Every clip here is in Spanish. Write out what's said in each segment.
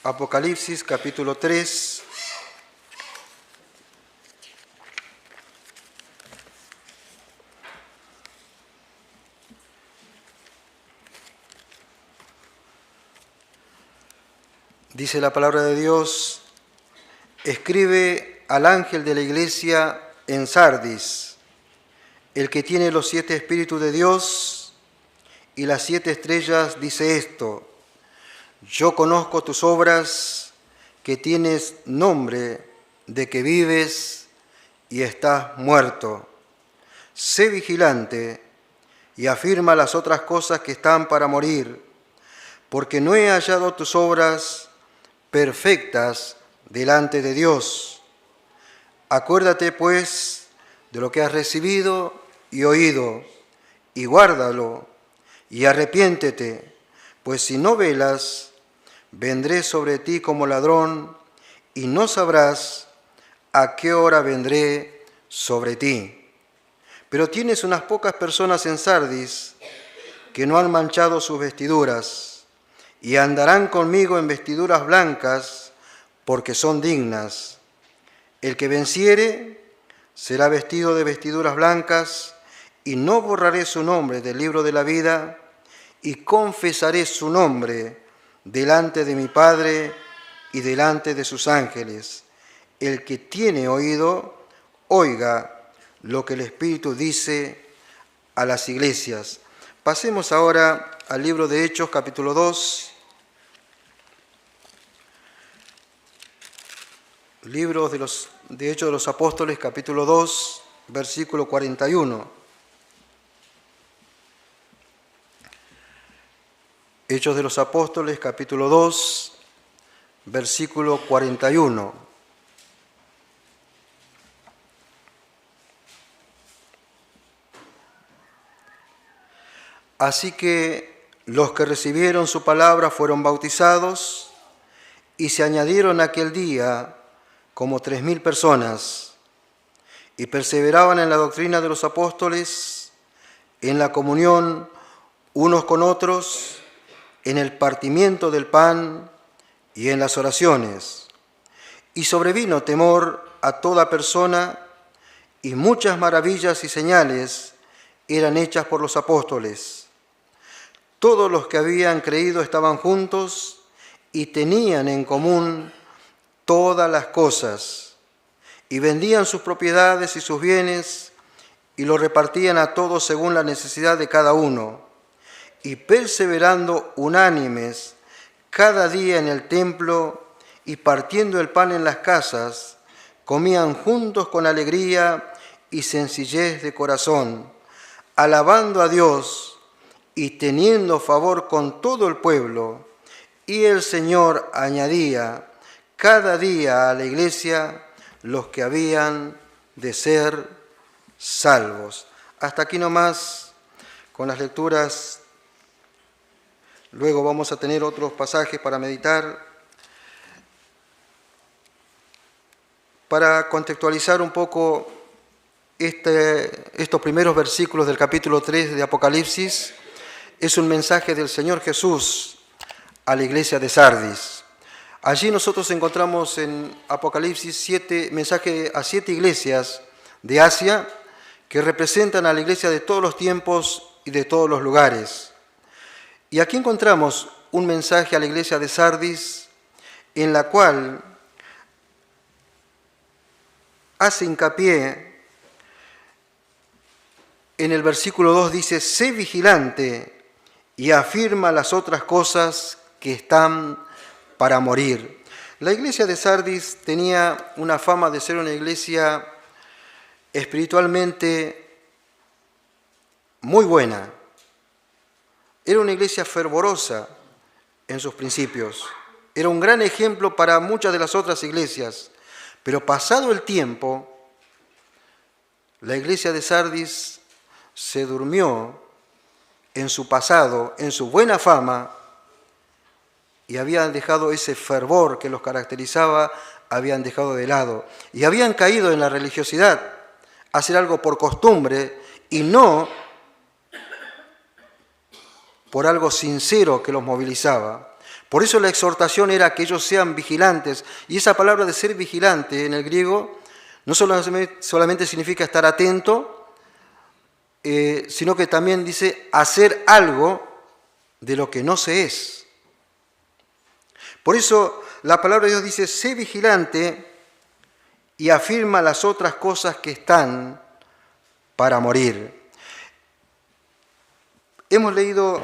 Apocalipsis capítulo 3. Dice la palabra de Dios: escribe al ángel de la iglesia en Sardis, el que tiene los 7 espíritus de Dios y las 7 estrellas, dice esto: yo conozco tus obras, que tienes nombre de que vives y estás muerto. Sé vigilante y afirma las otras cosas que están para morir, porque no he hallado tus obras perfectas delante de Dios. Acuérdate, pues, de lo que has recibido y oído, y guárdalo, y arrepiéntete, pues si no velas, vendré sobre ti como ladrón, y no sabrás a qué hora vendré sobre ti. Pero tienes unas pocas personas en Sardis que no han manchado sus vestiduras, y andarán conmigo en vestiduras blancas, porque son dignas. El que venciere será vestido de vestiduras blancas, y no borraré su nombre del libro de la vida, y confesaré su nombre delante de mi Padre y delante de sus ángeles. El que tiene oído, oiga lo que el Espíritu dice a las iglesias. Pasemos ahora al libro de Hechos, capítulo 2. Libro de Hechos de los Apóstoles, capítulo 2, versículo 41. Hechos de los Apóstoles, capítulo 2, versículo 41. Así que los que recibieron su palabra fueron bautizados, y se añadieron aquel día como 3.000 personas, y perseveraban en la doctrina de los apóstoles, en la comunión unos con otros, en el partimiento del pan y en las oraciones. Y sobrevino temor a toda persona, y muchas maravillas y señales eran hechas por los apóstoles. Todos los que habían creído estaban juntos y tenían en común todas las cosas, y vendían sus propiedades y sus bienes, y los repartían a todos según la necesidad de cada uno. Y perseverando unánimes cada día en el templo y partiendo el pan en las casas, comían juntos con alegría y sencillez de corazón, alabando a Dios y teniendo favor con todo el pueblo. Y el Señor añadía cada día a la iglesia los que habían de ser salvos. Hasta aquí nomás con las lecturas. Luego vamos a tener otros pasajes para meditar. Para contextualizar un poco estos primeros versículos del capítulo 3 de Apocalipsis, es un mensaje del Señor Jesús a la iglesia de Sardis. Allí nosotros encontramos en Apocalipsis mensaje a 7 iglesias de Asia que representan a la iglesia de todos los tiempos y de todos los lugares. Y aquí encontramos un mensaje a la iglesia de Sardis en la cual hace hincapié en el versículo 2, dice: sé vigilante y afirma las otras cosas que están para morir. La iglesia de Sardis tenía una fama de ser una iglesia espiritualmente muy buena. Era una iglesia fervorosa en sus principios. Era un gran ejemplo para muchas de las otras iglesias. Pero pasado el tiempo, la iglesia de Sardis se durmió en su pasado, en su buena fama, y habían dejado ese fervor que los caracterizaba, habían dejado de lado. Y habían caído en la religiosidad, hacer algo por costumbre y no por algo sincero que los movilizaba. Por eso la exhortación era que ellos sean vigilantes. Y esa palabra de ser vigilante en el griego no solamente significa estar atento, sino que también dice hacer algo de lo que no se es. Por eso la palabra de Dios dice, sé vigilante y afirma las otras cosas que están para morir. Hemos leído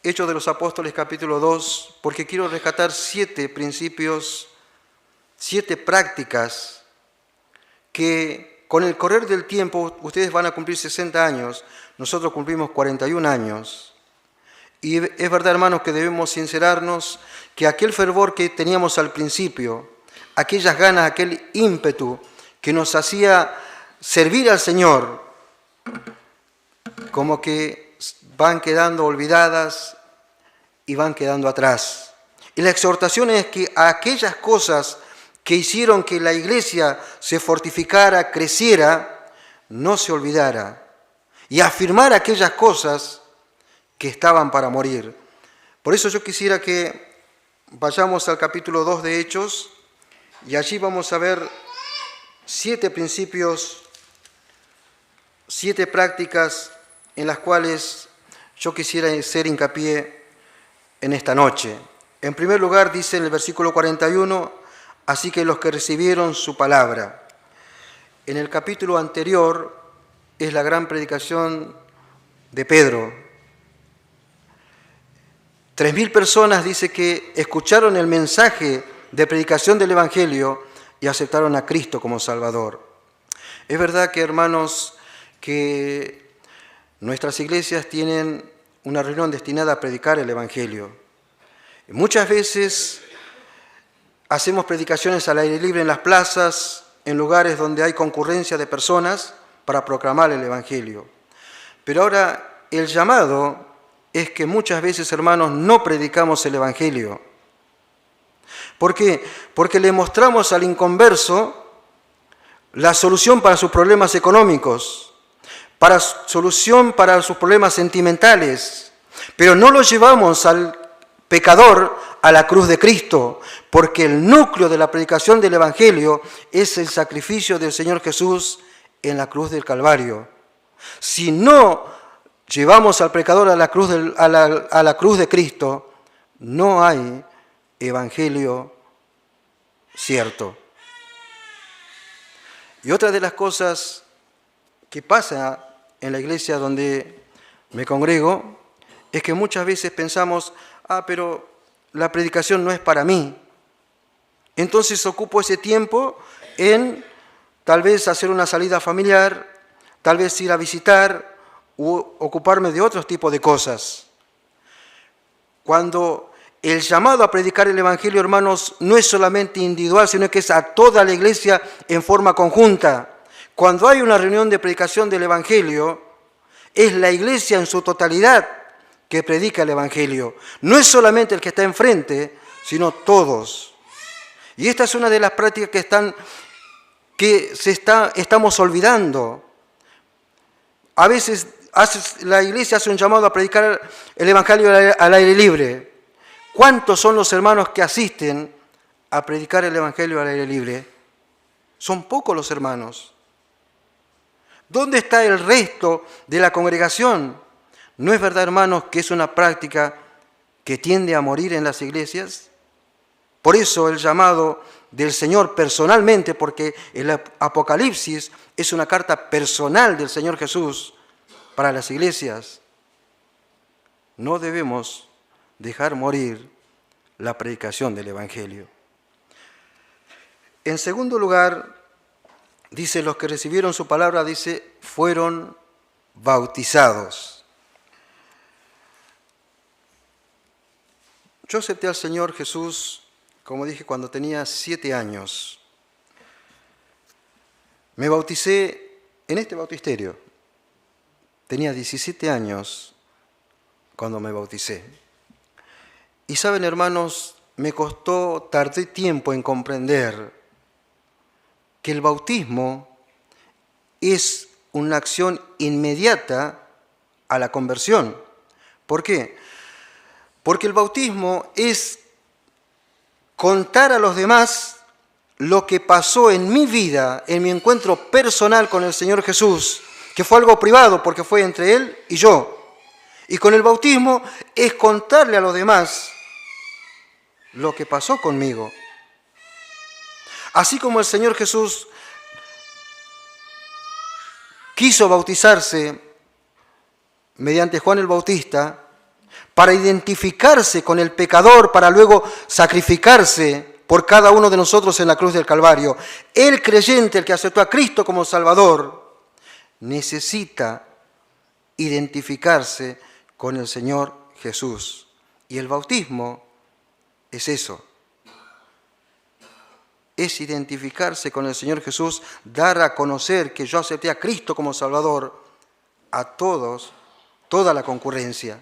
Hechos de los Apóstoles capítulo 2 porque quiero rescatar 7 principios, 7 prácticas que con el correr del tiempo, ustedes van a cumplir 60 años, nosotros cumplimos 41 años. Y es verdad, hermanos, que debemos sincerarnos que aquel fervor que teníamos al principio, aquellas ganas, aquel ímpetu que nos hacía servir al Señor, como que van quedando olvidadas y van quedando atrás. Y la exhortación es que a aquellas cosas que hicieron que la iglesia se fortificara, creciera, no se olvidara. Y afirmar aquellas cosas que estaban para morir. Por eso yo quisiera que vayamos al capítulo 2 de Hechos y allí vamos a ver 7 principios, 7 prácticas en las cuales yo quisiera hacer hincapié en esta noche. En primer lugar dice en el versículo 41, así que los que recibieron su palabra. En el capítulo anterior es la gran predicación de Pedro. 3.000 personas dice que escucharon el mensaje de predicación del Evangelio y aceptaron a Cristo como Salvador. Es verdad que, hermanos, que nuestras iglesias tienen una reunión destinada a predicar el Evangelio. Muchas veces hacemos predicaciones al aire libre en las plazas, en lugares donde hay concurrencia de personas para proclamar el Evangelio. Pero ahora el llamado es que muchas veces, hermanos, no predicamos el Evangelio. ¿Por qué? Porque le mostramos al inconverso la solución para sus problemas económicos, solución para sus problemas sentimentales, pero no lo llevamos al pecador a la cruz de Cristo, porque el núcleo de la predicación del Evangelio es el sacrificio del Señor Jesús en la cruz del Calvario. Si no llevamos al pecador a la cruz de Cristo, no hay Evangelio cierto. Y otra de las cosas que pasa en la iglesia donde me congrego es que muchas veces pensamos, pero la predicación no es para mí. Entonces ocupo ese tiempo en tal vez hacer una salida familiar, tal vez ir a visitar u ocuparme de otros tipos de cosas. Cuando el llamado a predicar el Evangelio, hermanos, no es solamente individual, sino que es a toda la iglesia en forma conjunta. Cuando hay una reunión de predicación del Evangelio, es la iglesia en su totalidad que predica el Evangelio. No es solamente el que está enfrente, sino todos. Y esta es una de las prácticas que estamos olvidando. A veces la iglesia hace un llamado a predicar el Evangelio al aire libre. ¿Cuántos son los hermanos que asisten a predicar el Evangelio al aire libre? Son pocos los hermanos. ¿Dónde está el resto de la congregación? ¿No es verdad, hermanos, que es una práctica que tiende a morir en las iglesias? Por eso el llamado del Señor personalmente, porque el Apocalipsis es una carta personal del Señor Jesús para las iglesias. No debemos dejar morir la predicación del Evangelio. En segundo lugar, dice, los que recibieron su palabra, dice, fueron bautizados. Yo acepté al Señor Jesús, como dije, cuando tenía 7 años. Me bauticé en este bautisterio. Tenía 17 años cuando me bauticé. Y saben, hermanos, tardé tiempo en comprender que el bautismo es una acción inmediata a la conversión. ¿Por qué? Porque el bautismo es contar a los demás lo que pasó en mi vida, en mi encuentro personal con el Señor Jesús, que fue algo privado porque fue entre Él y yo. Y con el bautismo es contarle a los demás lo que pasó conmigo. Así como el Señor Jesús quiso bautizarse mediante Juan el Bautista para identificarse con el pecador, para luego sacrificarse por cada uno de nosotros en la cruz del Calvario. El creyente, el que aceptó a Cristo como Salvador, necesita identificarse con el Señor Jesús. Y el bautismo es eso. Es identificarse con el Señor Jesús, dar a conocer que yo acepté a Cristo como Salvador a todos, toda la concurrencia.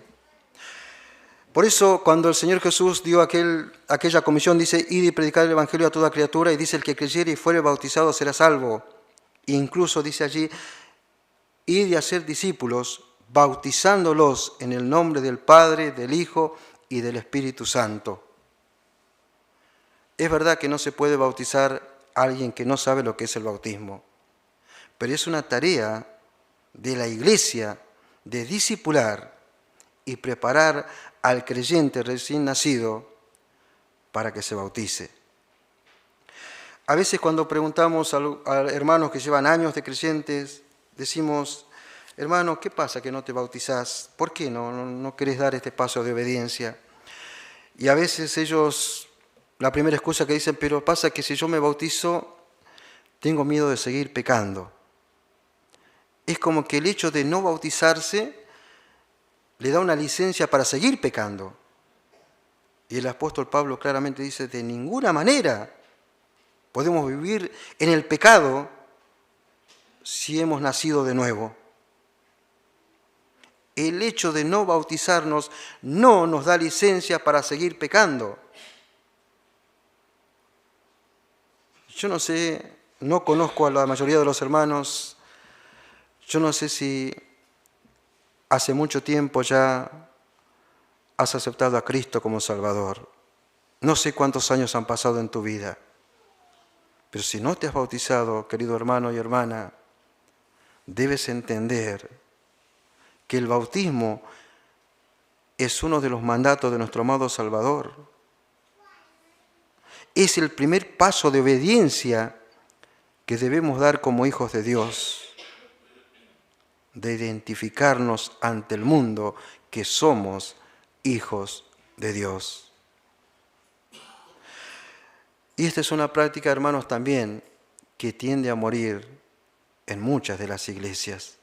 Por eso, cuando el Señor Jesús dio aquella comisión, dice, id y predicar el Evangelio a toda criatura, y dice, el que creyere y fuere bautizado será salvo. E incluso dice allí, id y hacer discípulos, bautizándolos en el nombre del Padre, del Hijo y del Espíritu Santo. Es verdad que no se puede bautizar a alguien que no sabe lo que es el bautismo, pero es una tarea de la Iglesia de discipular y preparar al creyente recién nacido para que se bautice. A veces cuando preguntamos a hermanos que llevan años de creyentes, decimos, hermano, ¿qué pasa que no te bautizás? ¿Por qué no querés dar este paso de obediencia? Y a veces ellos, la primera excusa que dicen, pero pasa que si yo me bautizo, tengo miedo de seguir pecando. Es como que el hecho de no bautizarse le da una licencia para seguir pecando. Y el apóstol Pablo claramente dice, de ninguna manera podemos vivir en el pecado si hemos nacido de nuevo. El hecho de no bautizarnos no nos da licencia para seguir pecando. Yo no sé, no conozco a la mayoría de los hermanos, yo no sé si hace mucho tiempo ya has aceptado a Cristo como Salvador. No sé cuántos años han pasado en tu vida, pero si no te has bautizado, querido hermano y hermana, debes entender que el bautismo es uno de los mandatos de nuestro amado Salvador. Es el primer paso de obediencia que debemos dar como hijos de Dios, de identificarnos ante el mundo que somos hijos de Dios. Y esta es una práctica, hermanos, también que tiende a morir en muchas de las iglesias.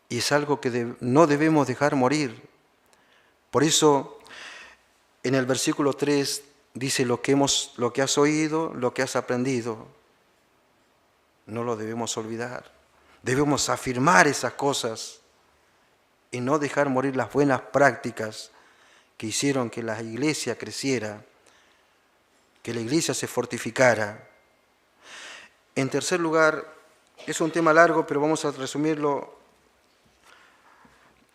Y es algo que no debemos dejar morir. Por eso, en el versículo 3 dice, lo que has oído, lo que has aprendido, no lo debemos olvidar. Debemos afirmar esas cosas y no dejar morir las buenas prácticas que hicieron que la iglesia creciera, que la iglesia se fortificara. En tercer lugar, es un tema largo, pero vamos a resumirlo.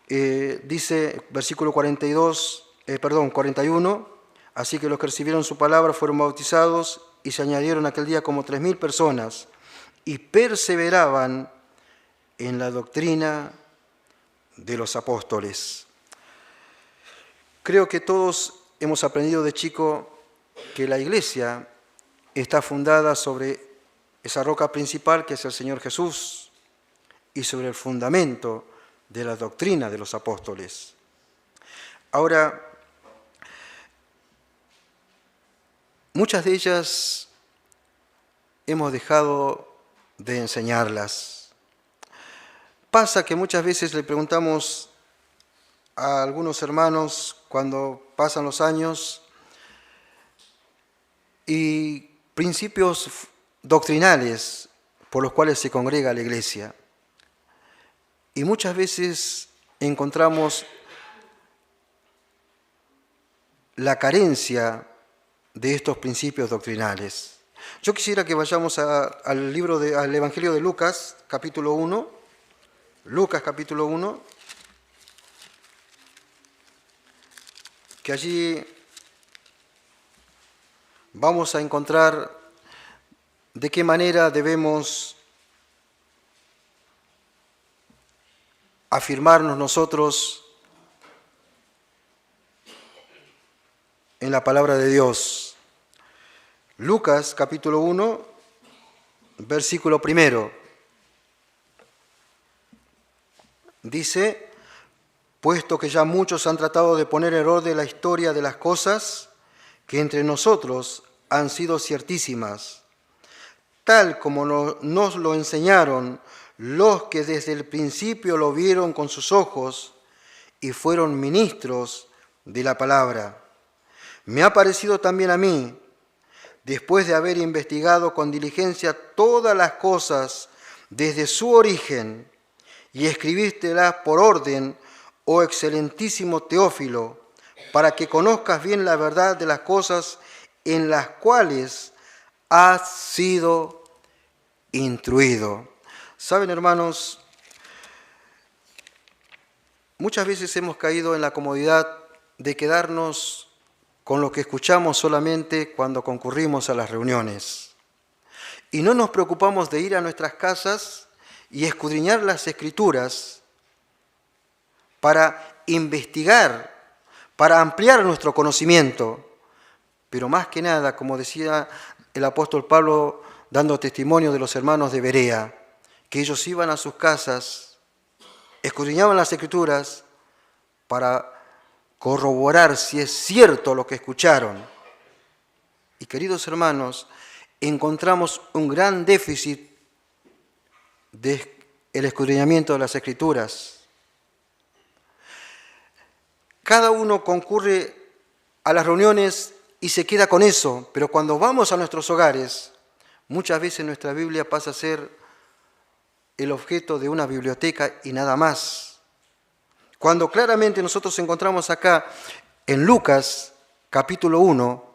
Dice, versículo 41, así que los que recibieron su palabra fueron bautizados y se añadieron aquel día como 3.000 personas y perseveraban en la doctrina de los apóstoles. Creo que todos hemos aprendido de chico que la iglesia está fundada sobre esa roca principal que es el Señor Jesús y sobre el fundamento de la doctrina de los apóstoles. Ahora, muchas de ellas hemos dejado de enseñarlas. Pasa que muchas veces le preguntamos a algunos hermanos cuando pasan los años y principios doctrinales por los cuales se congrega la iglesia. Y muchas veces encontramos la carencia de estos principios doctrinales. Yo quisiera que vayamos al Evangelio de Lucas, capítulo 1. Lucas, capítulo 1. Que allí vamos a encontrar de qué manera debemos afirmarnos nosotros en la palabra de Dios. Lucas capítulo 1, versículo 1. Dice: puesto que ya muchos han tratado de poner en orden la historia de las cosas que entre nosotros han sido ciertísimas, tal como nos lo enseñaron los que desde el principio lo vieron con sus ojos y fueron ministros de la palabra. Me ha parecido también a mí, después de haber investigado con diligencia todas las cosas desde su origen, y escribírtelas por orden, oh excelentísimo Teófilo, para que conozcas bien la verdad de las cosas en las cuales has sido instruido. Saben, hermanos, muchas veces hemos caído en la comodidad de quedarnos con lo que escuchamos solamente cuando concurrimos a las reuniones. Y no nos preocupamos de ir a nuestras casas y escudriñar las Escrituras para investigar, para ampliar nuestro conocimiento. Pero más que nada, como decía el apóstol Pablo dando testimonio de los hermanos de Berea, que ellos iban a sus casas, escudriñaban las Escrituras para corroborar si es cierto lo que escucharon. Y queridos hermanos, encontramos un gran déficit del escudriñamiento de las Escrituras. Cada uno concurre a las reuniones y se queda con eso, pero cuando vamos a nuestros hogares, muchas veces nuestra Biblia pasa a ser el objeto de una biblioteca y nada más. Cuando claramente nosotros encontramos acá en Lucas capítulo 1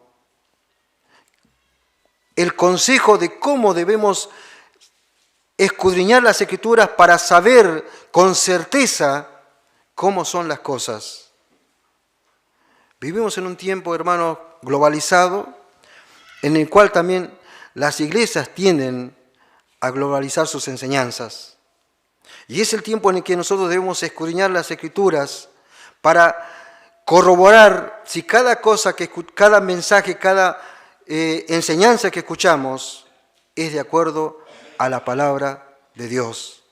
el consejo de cómo debemos escudriñar las Escrituras para saber con certeza cómo son las cosas. Vivimos en un tiempo, hermanos, globalizado, en el cual también las iglesias tienden a globalizar sus enseñanzas. Y es el tiempo en el que nosotros debemos escudriñar las Escrituras para corroborar si cada cosa, cada mensaje, cada enseñanza que escuchamos es de acuerdo a la palabra de Dios.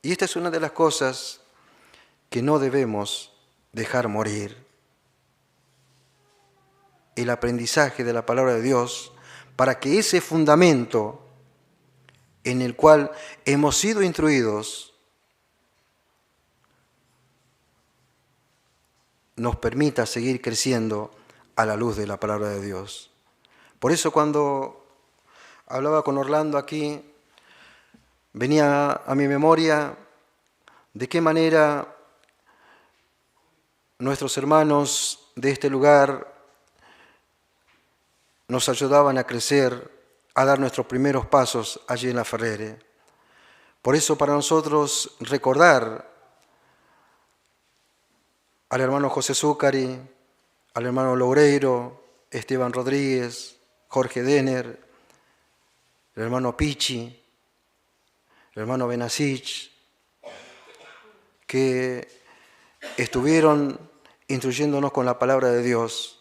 Y esta es una de las cosas que no debemos dejar morir. El aprendizaje de la palabra de Dios, para que ese fundamento en el cual hemos sido instruidos nos permita seguir creciendo a la luz de la palabra de Dios. Por eso cuando hablaba con Orlando aquí, venía a mi memoria de qué manera nuestros hermanos de este lugar nos ayudaban a crecer, a dar nuestros primeros pasos allí en La Ferrere. Por eso para nosotros recordar al hermano José Zúcari, al hermano Loureiro, Esteban Rodríguez, Jorge Denner, el hermano Pichi, el hermano Benasich, que estuvieron instruyéndonos con la palabra de Dios.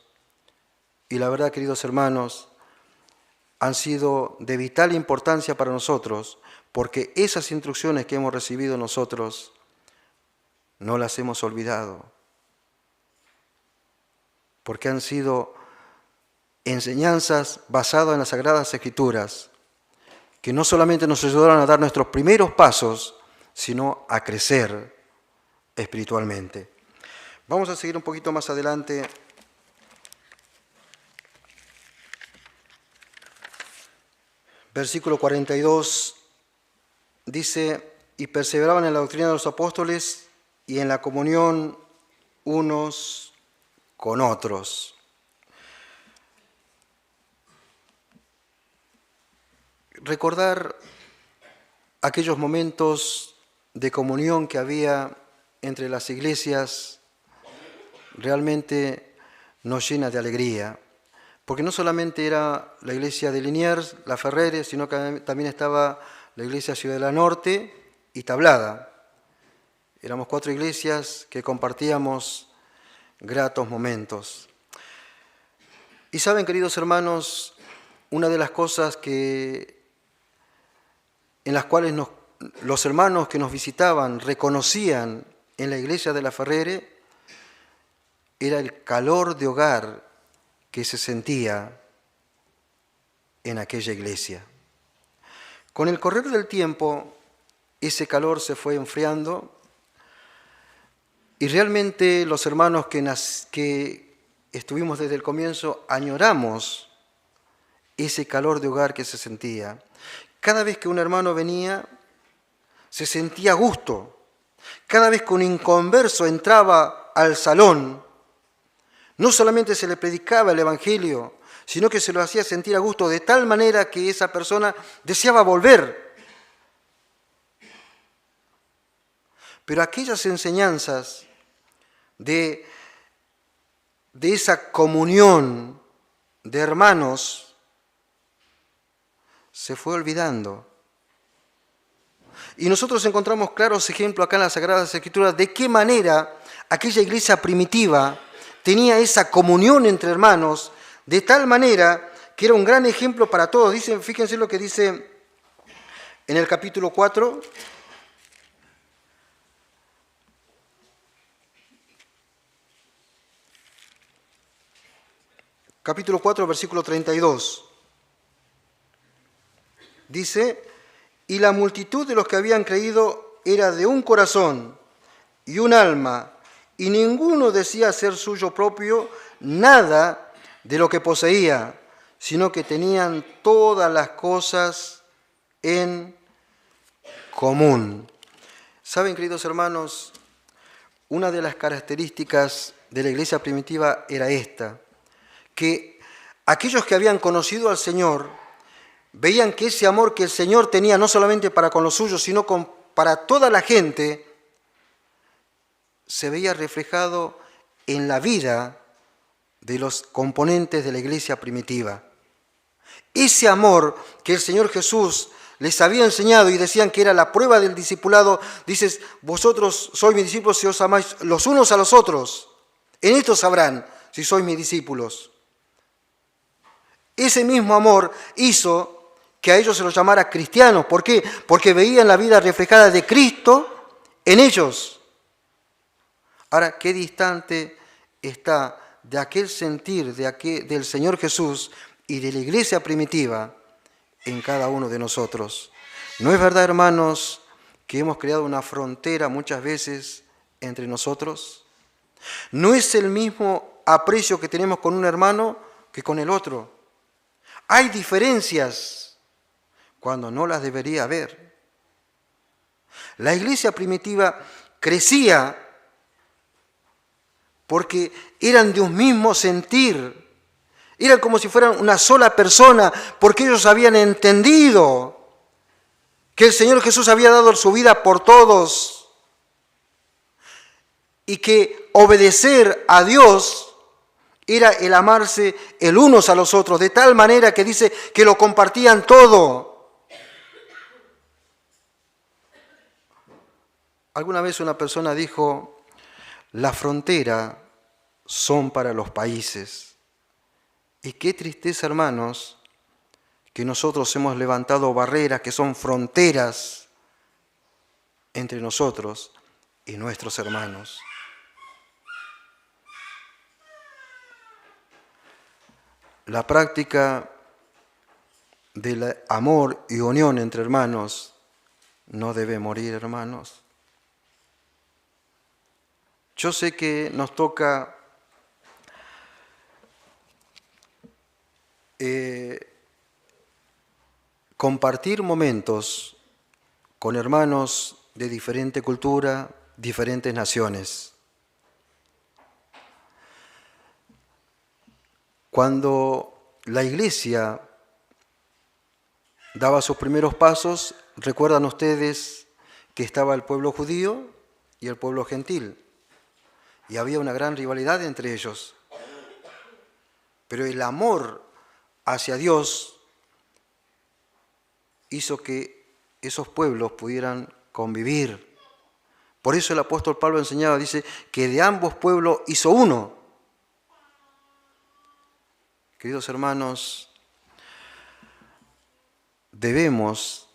Y la verdad, queridos hermanos, han sido de vital importancia para nosotros, porque esas instrucciones que hemos recibido nosotros no las hemos olvidado, porque han sido enseñanzas basadas en las Sagradas Escrituras, que no solamente nos ayudaron a dar nuestros primeros pasos, sino a crecer espiritualmente. Vamos a seguir un poquito más adelante. Versículo 42 dice: y perseveraban en la doctrina de los apóstoles y en la comunión unos con otros. Recordar aquellos momentos de comunión que había entre las iglesias realmente nos llena de alegría, porque no solamente era la iglesia de Liniers, la Ferrere, sino que también estaba la iglesia Ciudadela Norte y Tablada. Éramos 4 iglesias que compartíamos gratos momentos. Y saben, queridos hermanos, una de las cosas en las cuales los hermanos que nos visitaban reconocían en la iglesia de la Ferrere era el calor de hogar que se sentía en aquella iglesia. Con el correr del tiempo, ese calor se fue enfriando y realmente los hermanos que estuvimos desde el comienzo añoramos ese calor de hogar que se sentía. Cada vez que un hermano venía, se sentía a gusto. Cada vez que un inconverso entraba al salón, no solamente se le predicaba el Evangelio, sino que se lo hacía sentir a gusto de tal manera que esa persona deseaba volver. Pero aquellas enseñanzas de esa comunión de hermanos se fue olvidando. Y nosotros encontramos claros ejemplos acá en las Sagradas Escrituras de qué manera aquella iglesia primitiva tenía esa comunión entre hermanos, de tal manera que era un gran ejemplo para todos. Fíjense lo que dice en el capítulo 4. Capítulo 4, versículo 32. Dice: y la multitud de los que habían creído era de un corazón y un alma, y ninguno decía ser suyo propio nada de lo que poseía, sino que tenían todas las cosas en común. Saben, queridos hermanos, una de las características de la iglesia primitiva era esta, que aquellos que habían conocido al Señor veían que ese amor que el Señor tenía no solamente para con los suyos, sino para toda la gente, se veía reflejado en la vida de los componentes de la iglesia primitiva. Ese amor que el Señor Jesús les había enseñado y decían que era la prueba del discipulado, dices: vosotros sois mis discípulos si os amáis los unos a los otros. En esto sabrán si sois mis discípulos. Ese mismo amor hizo que a ellos se los llamara cristianos. ¿Por qué? Porque veían la vida reflejada de Cristo en ellos. Ahora, qué distante está de aquel sentir del Señor Jesús y de la iglesia primitiva en cada uno de nosotros. ¿No es verdad, hermanos, que hemos creado una frontera muchas veces entre nosotros? ¿No es el mismo aprecio que tenemos con un hermano que con el otro? Hay diferencias cuando no las debería haber. La iglesia primitiva crecía porque eran de un mismo sentir, eran como si fueran una sola persona, porque ellos habían entendido que el Señor Jesús había dado su vida por todos y que obedecer a Dios era el amarse el unos a los otros, de tal manera que dice que lo compartían todo. Alguna vez una persona dijo: la frontera son para los países. Y qué tristeza, hermanos, que nosotros hemos levantado barreras que son fronteras entre nosotros y nuestros hermanos. La práctica del amor y unión entre hermanos no debe morir, hermanos. Yo sé que nos toca compartir momentos con hermanos de diferente cultura, diferentes naciones. Cuando la iglesia daba sus primeros pasos, recuerdan ustedes que estaba el pueblo judío y el pueblo gentil. Y había una gran rivalidad entre ellos. pero el amor hacia Dios hizo que esos pueblos pudieran convivir. Por eso el apóstol Pablo enseñaba, dice, que de ambos pueblos hizo uno. Queridos hermanos, debemos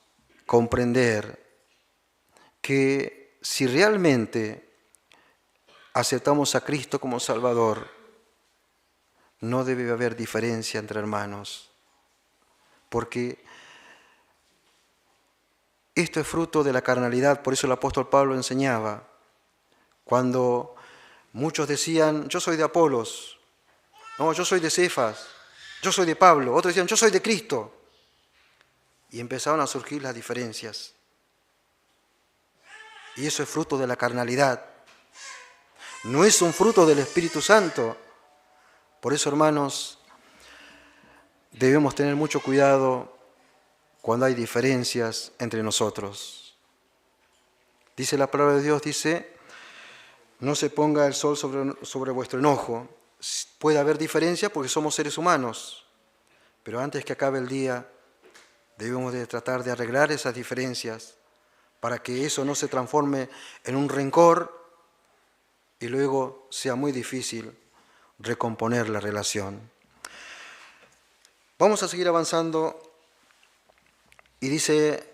comprender que si realmente aceptamos a Cristo como Salvador, no debe haber diferencia entre hermanos, porque esto es fruto de la carnalidad. Por eso el apóstol Pablo enseñaba, cuando muchos decían, yo soy de Apolos, no, yo soy de Cefas, yo soy de Pablo, otros decían, yo soy de Cristo, y empezaron a surgir las diferencias. Y eso es fruto de la carnalidad, no es un fruto del Espíritu Santo. Por eso, hermanos, debemos tener mucho cuidado cuando hay diferencias entre nosotros. Dice la palabra de Dios, dice, no se ponga el sol sobre vuestro enojo. Puede haber diferencia porque somos seres humanos, pero antes que acabe el día debemos de tratar de arreglar esas diferencias para que eso no se transforme en un rencor y luego sea muy difícil recomponer la relación. Vamos a seguir avanzando y dice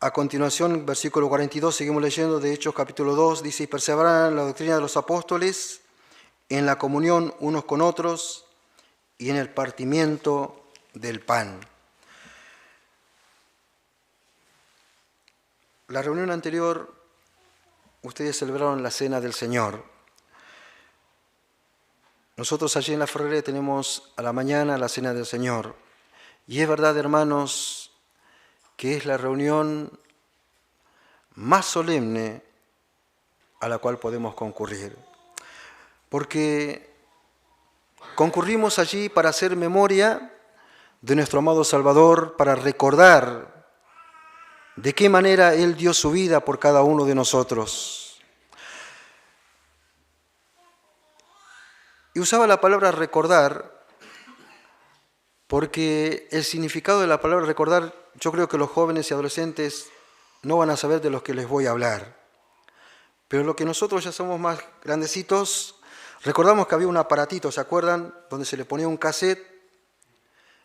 a continuación, versículo 42, seguimos leyendo de Hechos capítulo 2, dice, y perseveraban en la doctrina de los apóstoles, en la comunión unos con otros y en el partimiento del pan. La reunión anterior, ustedes celebraron la Cena del Señor. Nosotros allí en la Ferrería tenemos a la mañana la Cena del Señor. Y es verdad, hermanos, que es la reunión más solemne a la cual podemos concurrir. Porque concurrimos allí para hacer memoria de nuestro amado Salvador, para recordar de qué manera Él dio su vida por cada uno de nosotros. Y usaba la palabra recordar porque el significado de la palabra recordar, yo creo que los jóvenes y adolescentes no van a saber de los que les voy a hablar. Pero lo que nosotros ya somos más grandecitos, recordamos que había un aparatito, ¿se acuerdan? Donde se le ponía un cassette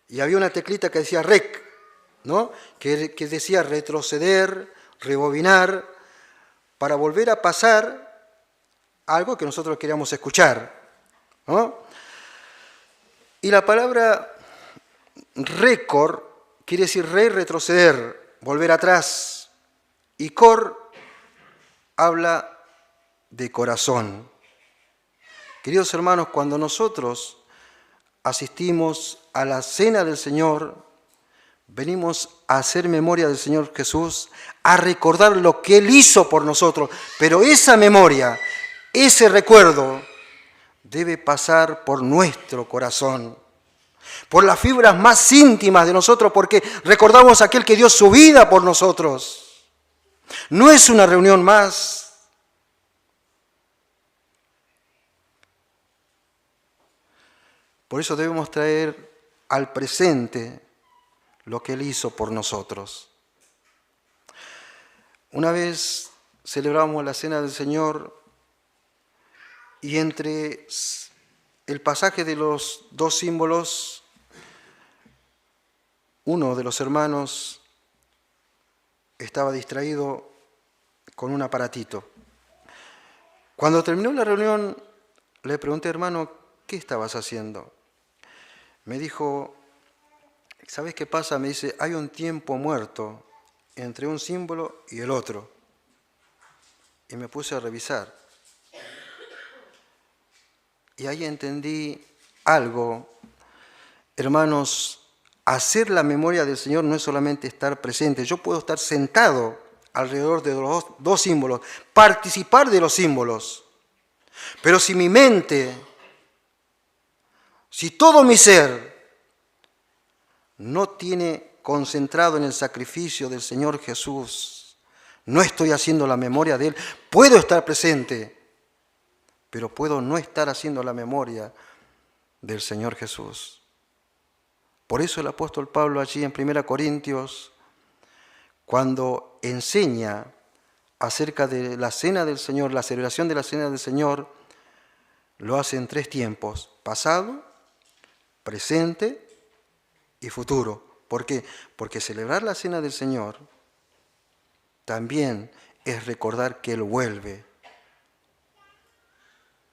y había una teclita que decía rec, ¿no? Que decía retroceder, rebobinar, para volver a pasar algo que nosotros queríamos escuchar, ¿no? Y la palabra récord quiere decir retroceder, volver atrás, y cor habla de corazón. Queridos hermanos, cuando nosotros asistimos a la Cena del Señor, venimos a hacer memoria del Señor Jesús, a recordar lo que Él hizo por nosotros, pero esa memoria, ese recuerdo, debe pasar por nuestro corazón, por las fibras más íntimas de nosotros, porque recordamos a aquel que dio su vida por nosotros. No es una reunión más. Por eso debemos traer al presente lo que Él hizo por nosotros. Una vez celebramos la Cena del Señor y entre el pasaje de los dos símbolos, uno de los hermanos estaba distraído con un aparatito. Cuando terminó la reunión, le pregunté, hermano, ¿qué estabas haciendo? Me dijo, ¿sabes qué pasa? Me dice, hay un tiempo muerto entre un símbolo y el otro. Y me puse a revisar. Y ahí entendí algo. Hermanos, hacer la memoria del Señor no es solamente estar presente. Yo puedo estar sentado alrededor de los dos símbolos, participar de los símbolos. Pero si mi mente, si todo mi ser no tiene concentrado en el sacrificio del Señor Jesús, no estoy haciendo la memoria de Él. Puedo estar presente, pero puedo no estar haciendo la memoria del Señor Jesús. Por eso el apóstol Pablo allí en 1 Corintios, cuando enseña acerca de la cena del Señor, la celebración de la cena del Señor, lo hace en 3 tiempos: pasado, presente y futuro. ¿Por qué? Porque celebrar la cena del Señor también es recordar que Él vuelve.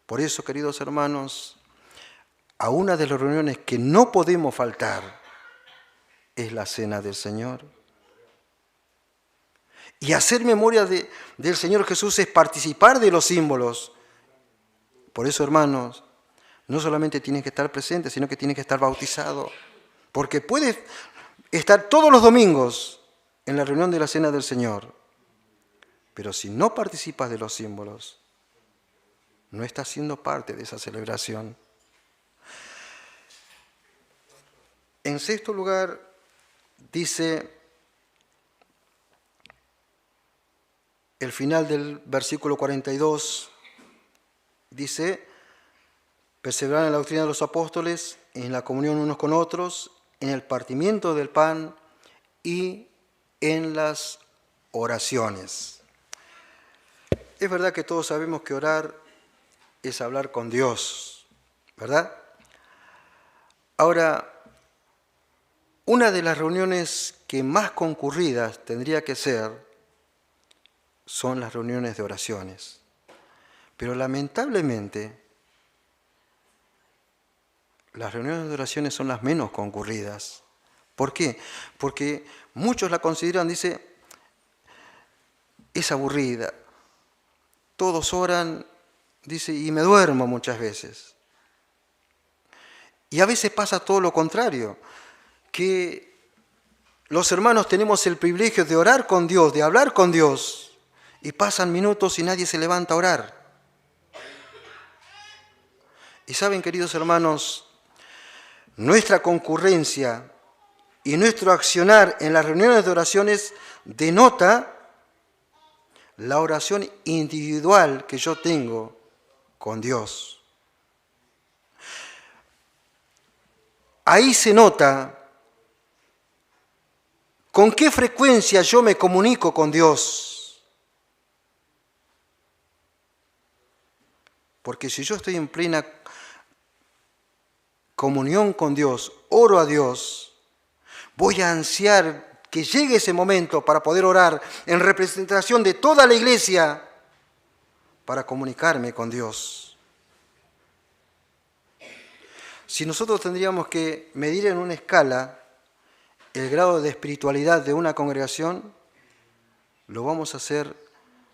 Por eso, queridos hermanos, a una de las reuniones que no podemos faltar es la cena del Señor. Y hacer memoria del Señor Jesús es participar de los símbolos. Por eso, hermanos, no solamente tienes que estar presente, sino que tienes que estar bautizado. Porque puedes estar todos los domingos en la reunión de la cena del Señor, pero si no participas de los símbolos, no estás siendo parte de esa celebración. En sexto lugar, dice el final del versículo 42, dice: perseverar en la doctrina de los apóstoles, en la comunión unos con otros, en el partimiento del pan y en las oraciones. Es verdad que todos sabemos que orar es hablar con Dios, ¿verdad? Ahora, una de las reuniones que más concurridas tendría que ser son las reuniones de oraciones. Pero lamentablemente, las reuniones de oraciones son las menos concurridas. ¿Por qué? Porque muchos la consideran, dice, es aburrida. Todos oran, dice, y me duermo muchas veces. Y a veces pasa todo lo contrario, que los hermanos tenemos el privilegio de orar con Dios, de hablar con Dios, y pasan minutos y nadie se levanta a orar. Y saben, queridos hermanos, nuestra concurrencia y nuestro accionar en las reuniones de oraciones denota la oración individual que yo tengo con Dios. Ahí se nota con qué frecuencia yo me comunico con Dios. Porque si yo estoy en plena comunión con Dios, oro a Dios, voy a ansiar que llegue ese momento para poder orar en representación de toda la iglesia para comunicarme con Dios. Si nosotros tendríamos que medir en una escala el grado de espiritualidad de una congregación, lo vamos a hacer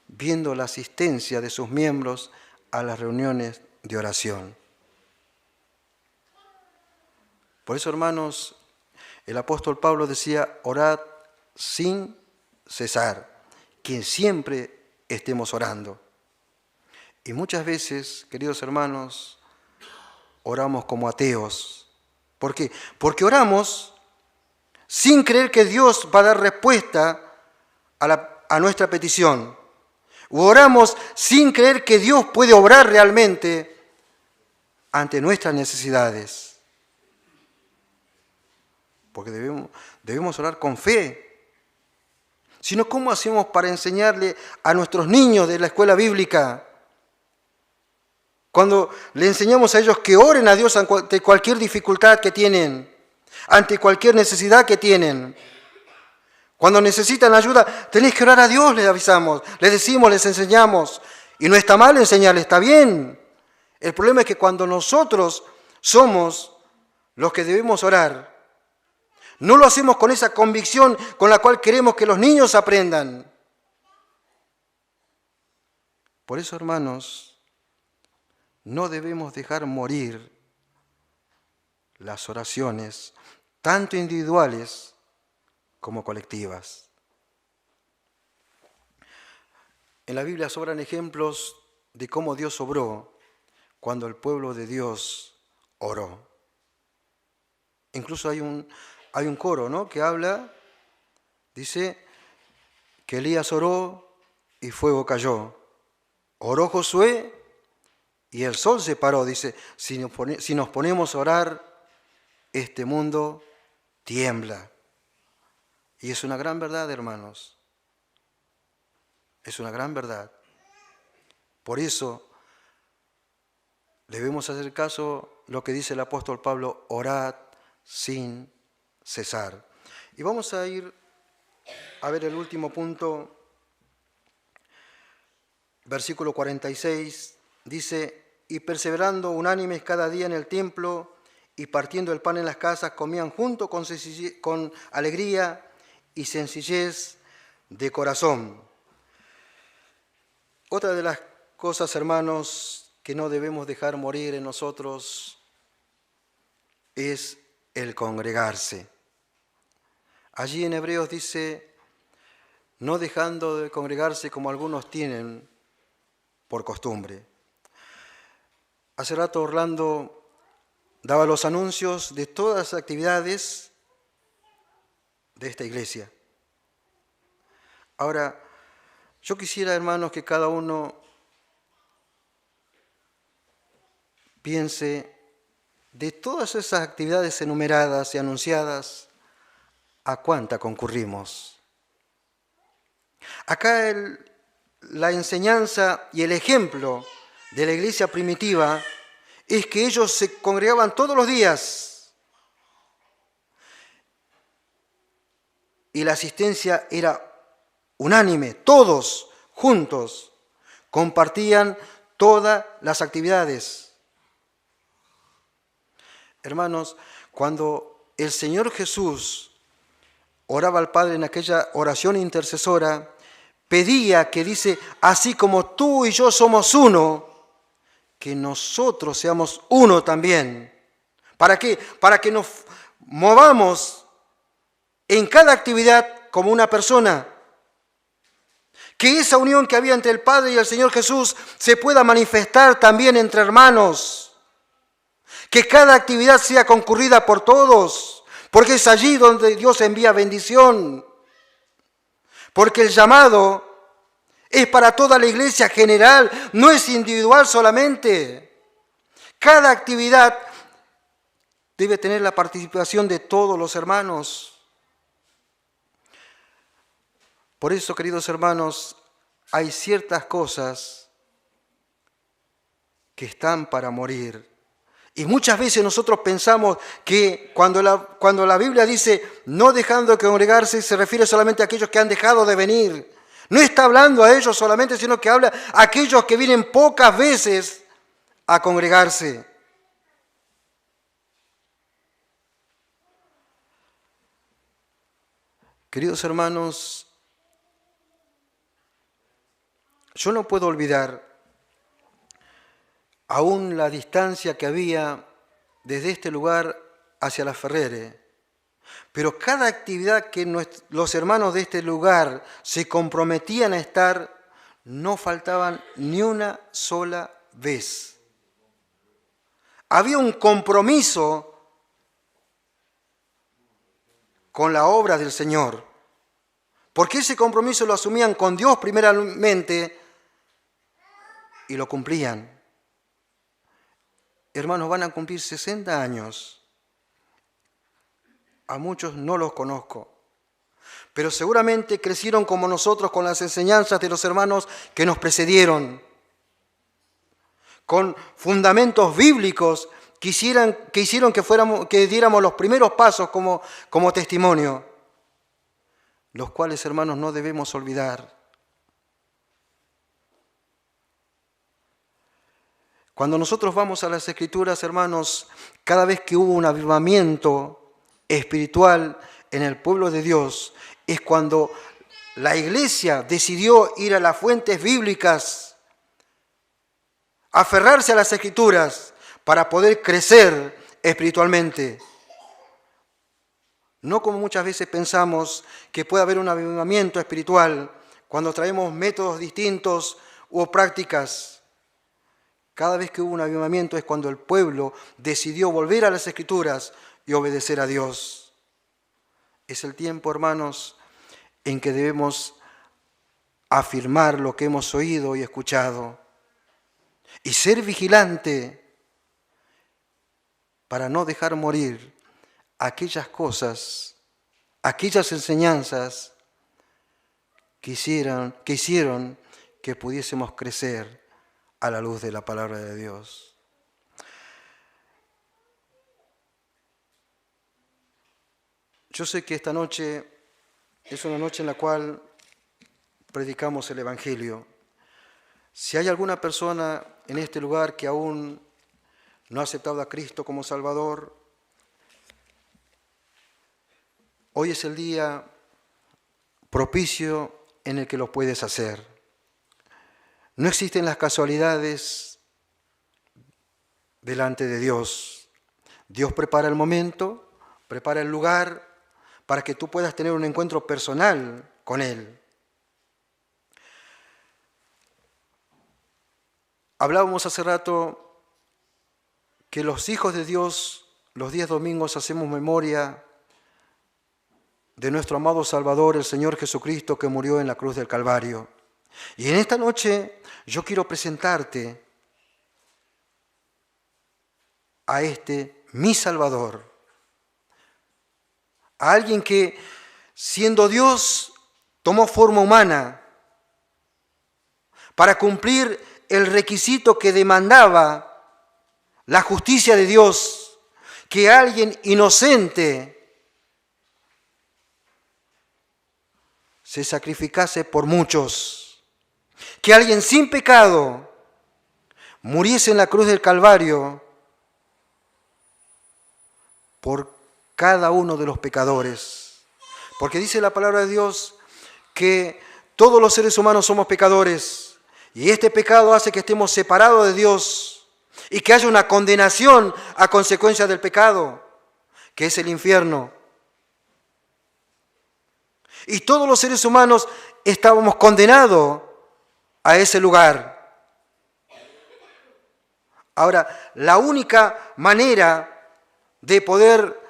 viendo la asistencia de sus miembros a las reuniones de oración. Por eso, hermanos, el apóstol Pablo decía: orad sin cesar, que siempre estemos orando. Y muchas veces, queridos hermanos, oramos como ateos. ¿Por qué? Porque oramos sin creer que Dios va a dar respuesta a nuestra petición. O oramos sin creer que Dios puede obrar realmente ante nuestras necesidades. Porque debemos orar con fe. Si no, ¿cómo hacemos para enseñarle a nuestros niños de la escuela bíblica? Cuando le enseñamos a ellos que oren a Dios ante cualquier dificultad que tienen, ante cualquier necesidad que tienen. Cuando necesitan ayuda, tenéis que orar a Dios, les avisamos, les decimos, les enseñamos. Y no está mal enseñarles, está bien. El problema es que cuando nosotros somos los que debemos orar, no lo hacemos con esa convicción con la cual queremos que los niños aprendan. Por eso, hermanos, no debemos dejar morir las oraciones, tanto individuales como colectivas. En la Biblia sobran ejemplos de cómo Dios obró cuando el pueblo de Dios oró. Incluso hay un coro, ¿no?, que habla, dice que Elías oró y fuego cayó. Oró Josué y el sol se paró. Dice, si nos ponemos a orar, este mundo tiembla. Y es una gran verdad, hermanos. Es una gran verdad. Por eso debemos hacer caso a lo que dice el apóstol Pablo: orad sin cesar. Y vamos a ir a ver el último punto. Versículo 46 dice: y perseverando unánimes cada día en el templo y partiendo el pan en las casas, comían juntos con alegría y sencillez de corazón. Otra de las cosas, hermanos, que no debemos dejar morir en nosotros es el congregarse. Allí en Hebreos dice: no dejando de congregarse como algunos tienen por costumbre. Hace rato Orlando daba los anuncios de todas las actividades de esta iglesia. Ahora, yo quisiera, hermanos, que cada uno piense de todas esas actividades enumeradas y anunciadas, ¿a cuánta concurrimos? Acá la enseñanza y el ejemplo de la iglesia primitiva es que ellos se congregaban todos los días y la asistencia era unánime, todos juntos compartían todas las actividades. Hermanos, cuando el Señor Jesús oraba al Padre en aquella oración intercesora, pedía que dice: así como tú y yo somos uno, que nosotros seamos uno también. ¿Para qué? Para que nos movamos en cada actividad como una persona. Que esa unión que había entre el Padre y el Señor Jesús se pueda manifestar también entre hermanos. Que cada actividad sea concurrida por todos, porque es allí donde Dios envía bendición. Porque el llamado es para toda la iglesia general, no es individual solamente. Cada actividad debe tener la participación de todos los hermanos. Por eso, queridos hermanos, hay ciertas cosas que están para morir. Y muchas veces nosotros pensamos que cuando la Biblia dice no dejando de congregarse, se refiere solamente a aquellos que han dejado de venir. No está hablando a ellos solamente, sino que habla a aquellos que vienen pocas veces a congregarse. Queridos hermanos, yo no puedo olvidar aún la distancia que había desde este lugar hacia la Ferrere. Pero cada actividad que los hermanos de este lugar se comprometían a estar, no faltaban ni una sola vez. Había un compromiso con la obra del Señor, porque ese compromiso lo asumían con Dios primeramente y lo cumplían. Hermanos, van a cumplir 60 años. A muchos no los conozco, pero seguramente crecieron como nosotros con las enseñanzas de los hermanos que nos precedieron, con fundamentos bíblicos que hicieron que diéramos los primeros pasos como testimonio, los cuales, hermanos, no debemos olvidar. Cuando nosotros vamos a las Escrituras, hermanos, cada vez que hubo un avivamiento espiritual en el pueblo de Dios, es cuando la iglesia decidió ir a las fuentes bíblicas, aferrarse a las Escrituras para poder crecer espiritualmente. No como muchas veces pensamos que puede haber un avivamiento espiritual cuando traemos métodos distintos o prácticas. Cada vez que hubo un avivamiento es cuando el pueblo decidió volver a las Escrituras y obedecer a Dios. Es el tiempo, hermanos, en que debemos afirmar lo que hemos oído y escuchado y ser vigilante para no dejar morir aquellas cosas, aquellas enseñanzas que hicieron que pudiésemos crecer a la luz de la palabra de Dios. Yo sé que esta noche es una noche en la cual predicamos el Evangelio. Si hay alguna persona en este lugar que aún no ha aceptado a Cristo como Salvador, hoy es el día propicio en el que lo puedes hacer. No existen las casualidades delante de Dios. Dios prepara el momento, prepara el lugar para que tú puedas tener un encuentro personal con Él. Hablábamos hace rato que los hijos de Dios, los días domingos hacemos memoria de nuestro amado Salvador, el Señor Jesucristo, que murió en la cruz del Calvario. Y en esta noche yo quiero presentarte a mi Salvador, a alguien que, siendo Dios, tomó forma humana para cumplir el requisito que demandaba la justicia de Dios, que alguien inocente se sacrificase por muchos, que alguien sin pecado muriese en la cruz del Calvario por cada uno de los pecadores. Porque dice la palabra de Dios que todos los seres humanos somos pecadores y este pecado hace que estemos separados de Dios y que haya una condenación a consecuencia del pecado, que es el infierno. Y todos los seres humanos estábamos condenados a ese lugar. Ahora, la única manera de poder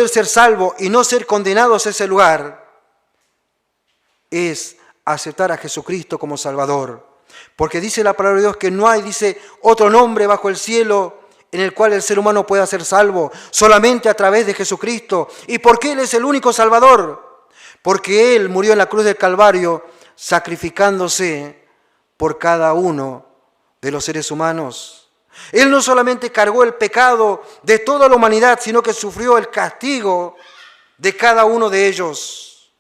ser salvo y no ser condenados a ese lugar es aceptar a Jesucristo como Salvador. Porque dice la palabra de Dios que no hay, dice, otro nombre bajo el cielo en el cual el ser humano pueda ser salvo, solamente a través de Jesucristo. ¿Y por qué Él es el único Salvador? Porque Él murió en la cruz del Calvario sacrificándose por cada uno de los seres humanos. Él no solamente cargó el pecado de toda la humanidad, sino que sufrió el castigo de cada uno de ellos.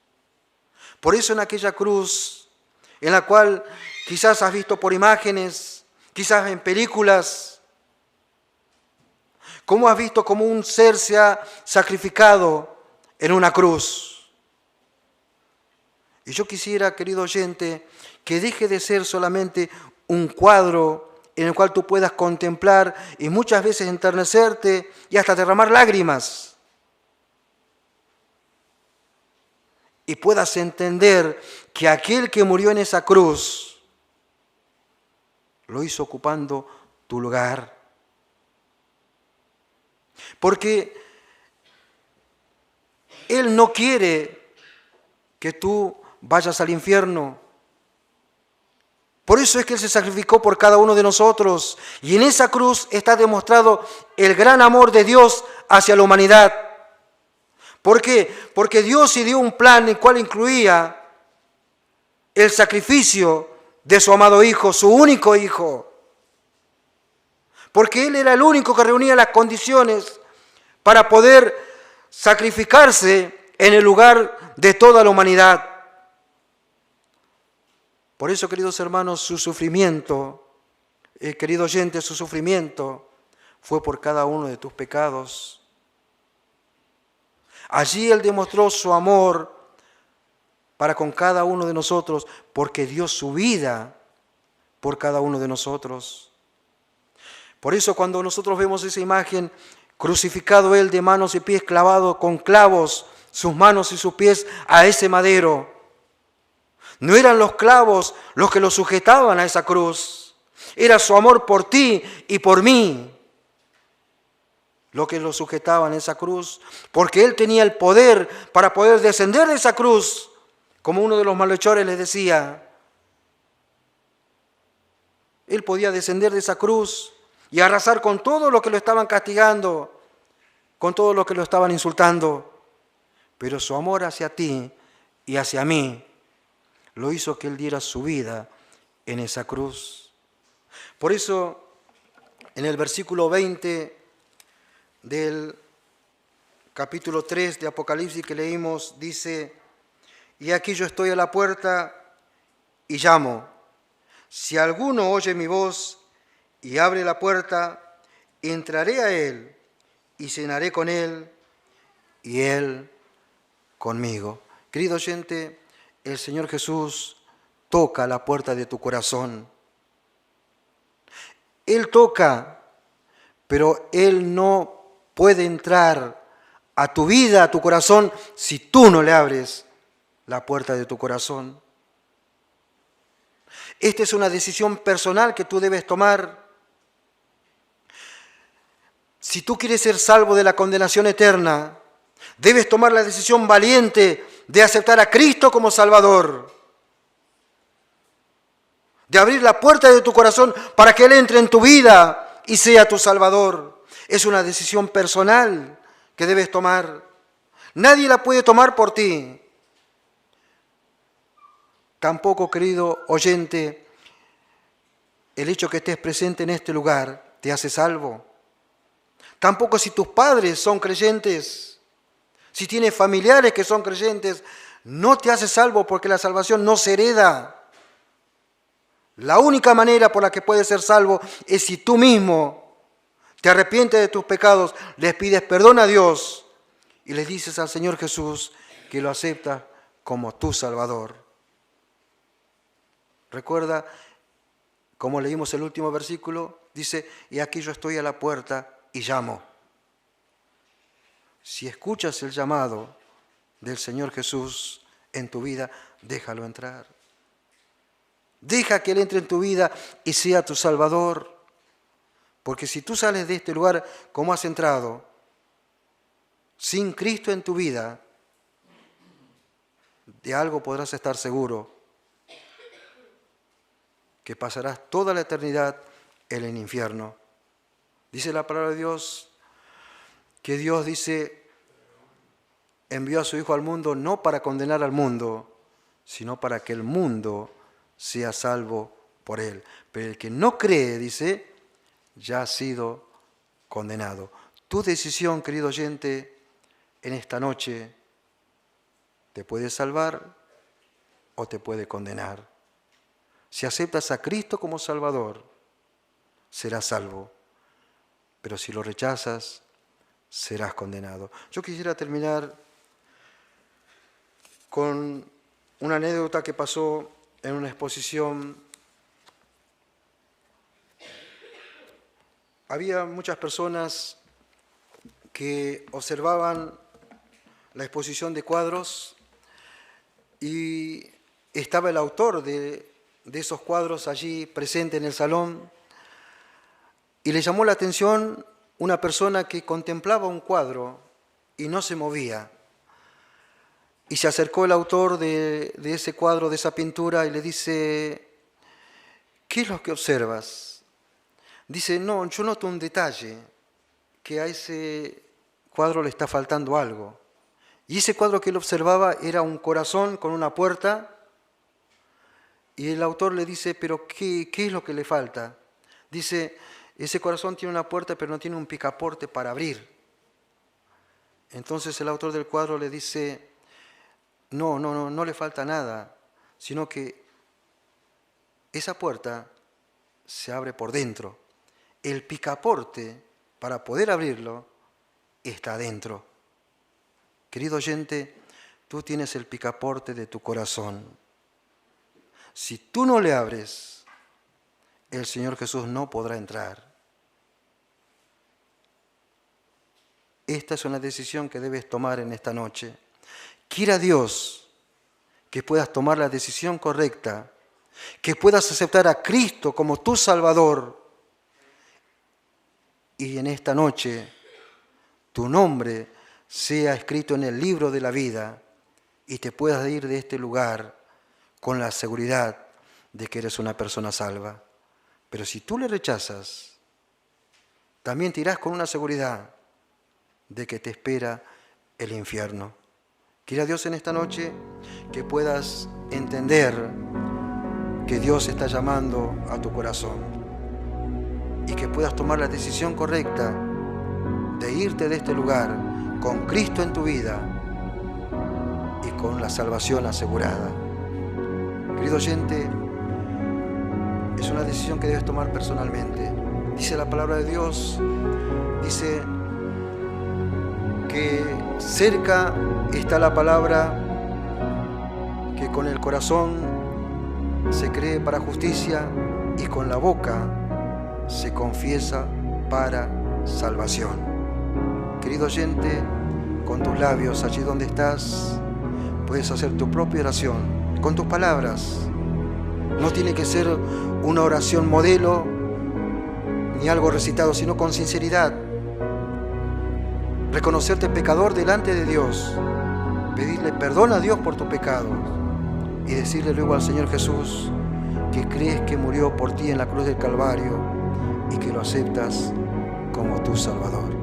Por eso en aquella cruz, en la cual quizás has visto por imágenes, quizás en películas, cómo has visto cómo un ser se ha sacrificado en una cruz. Y yo quisiera, querido oyente, que deje de ser solamente un cuadro en el cual tú puedas contemplar y muchas veces enternecerte y hasta derramar lágrimas. Y puedas entender que aquel que murió en esa cruz lo hizo ocupando tu lugar. Porque Él no quiere que tú vayas al infierno. Por eso es que Él se sacrificó por cada uno de nosotros. Y en esa cruz está demostrado el gran amor de Dios hacia la humanidad. ¿Por qué? Porque Dios ideó un plan el cual incluía el sacrificio de su amado Hijo, su único Hijo. Porque Él era el único que reunía las condiciones para poder sacrificarse en el lugar de toda la humanidad. Por eso, queridos hermanos, su sufrimiento, querido oyente, su sufrimiento fue por cada uno de tus pecados. Allí Él demostró su amor para con cada uno de nosotros, porque dio su vida por cada uno de nosotros. Por eso cuando nosotros vemos esa imagen, crucificado Él de manos y pies, clavado con clavos, sus manos y sus pies a ese madero, no eran los clavos los que lo sujetaban a esa cruz, era su amor por ti y por mí lo que lo sujetaba en esa cruz, porque Él tenía el poder para poder descender de esa cruz, como uno de los malhechores les decía. Él podía descender de esa cruz y arrasar con todo lo que lo estaban castigando, con todo lo que lo estaban insultando. Pero su amor hacia ti y hacia mí lo hizo que Él diera su vida en esa cruz. Por eso, en el versículo 20 del capítulo 3 de Apocalipsis que leímos, dice: y aquí yo estoy a la puerta y llamo. Si alguno oye mi voz y abre la puerta, entraré a él y cenaré con él y él conmigo. Querido oyente, el Señor Jesús toca la puerta de tu corazón. Él toca, pero Él no puede entrar a tu vida, a tu corazón, si tú no le abres la puerta de tu corazón. Esta es una decisión personal que tú debes tomar. Si tú quieres ser salvo de la condenación eterna, debes tomar la decisión valiente de aceptar a Cristo como Salvador, de abrir la puerta de tu corazón para que Él entre en tu vida y sea tu Salvador. Es una decisión personal que debes tomar. Nadie la puede tomar por ti. Tampoco, querido oyente, el hecho que estés presente en este lugar te hace salvo. Tampoco si tus padres son creyentes, si tienes familiares que son creyentes, no te hace salvo, porque la salvación no se hereda. La única manera por la que puedes ser salvo es si tú mismo te arrepientes de tus pecados, les pides perdón a Dios y les dices al Señor Jesús que lo aceptas como tu Salvador. Recuerda, como leímos el último versículo, dice: y aquí yo estoy a la puerta y llamo. Si escuchas el llamado del Señor Jesús en tu vida, déjalo entrar. Deja que Él entre en tu vida y sea tu Salvador. Porque si tú sales de este lugar como has entrado, sin Cristo en tu vida, de algo podrás estar seguro: que pasarás toda la eternidad en el infierno. Dice la palabra de Dios que Dios envió a su Hijo al mundo no para condenar al mundo, sino para que el mundo sea salvo por Él. Pero el que no cree, dice, ya ha sido condenado. Tu decisión, querido oyente, en esta noche te puede salvar o te puede condenar. Si aceptas a Cristo como Salvador, serás salvo. Pero si lo rechazas, serás condenado. Yo quisiera terminar con una anécdota que pasó en una exposición. Había muchas personas que observaban la exposición de cuadros y estaba el autor de esos cuadros allí presente en el salón, y le llamó la atención una persona que contemplaba un cuadro y no se movía. Y se acercó el autor de ese cuadro, de esa pintura, y le dice: ¿qué es lo que observas? Dice: no, yo noto un detalle, que a ese cuadro le está faltando algo. Y ese cuadro que él observaba era un corazón con una puerta. Y el autor le dice: ¿pero qué es lo que le falta? Dice: ese corazón tiene una puerta, pero no tiene un picaporte para abrir. Entonces el autor del cuadro le dice: no le falta nada, sino que esa puerta se abre por dentro. El picaporte, para poder abrirlo, está adentro. Querido oyente, tú tienes el picaporte de tu corazón. Si tú no le abres, el Señor Jesús no podrá entrar. Esta es una decisión que debes tomar en esta noche. Quiera Dios que puedas tomar la decisión correcta, que puedas aceptar a Cristo como tu Salvador, y en esta noche tu nombre sea escrito en el libro de la vida y te puedas ir de este lugar con la seguridad de que eres una persona salva. Pero si tú le rechazas, también te irás con una seguridad de que te espera el infierno. Quiera Dios en esta noche que puedas entender que Dios está llamando a tu corazón y que puedas tomar la decisión correcta de irte de este lugar con Cristo en tu vida y con la salvación asegurada. Querido oyente, es una decisión que debes tomar personalmente. Dice la palabra de Dios, dice que cerca está la palabra que con el corazón se cree para justicia y con la boca se confiesa para salvación. Querido oyente, con tus labios, allí donde estás, puedes hacer tu propia oración con tus palabras. No tiene que ser una oración modelo ni algo recitado, sino con sinceridad. Reconocerte pecador delante de Dios, pedirle perdón a Dios por tus pecados y decirle luego al Señor Jesús que crees que murió por ti en la cruz del Calvario y que lo aceptas como tu Salvador.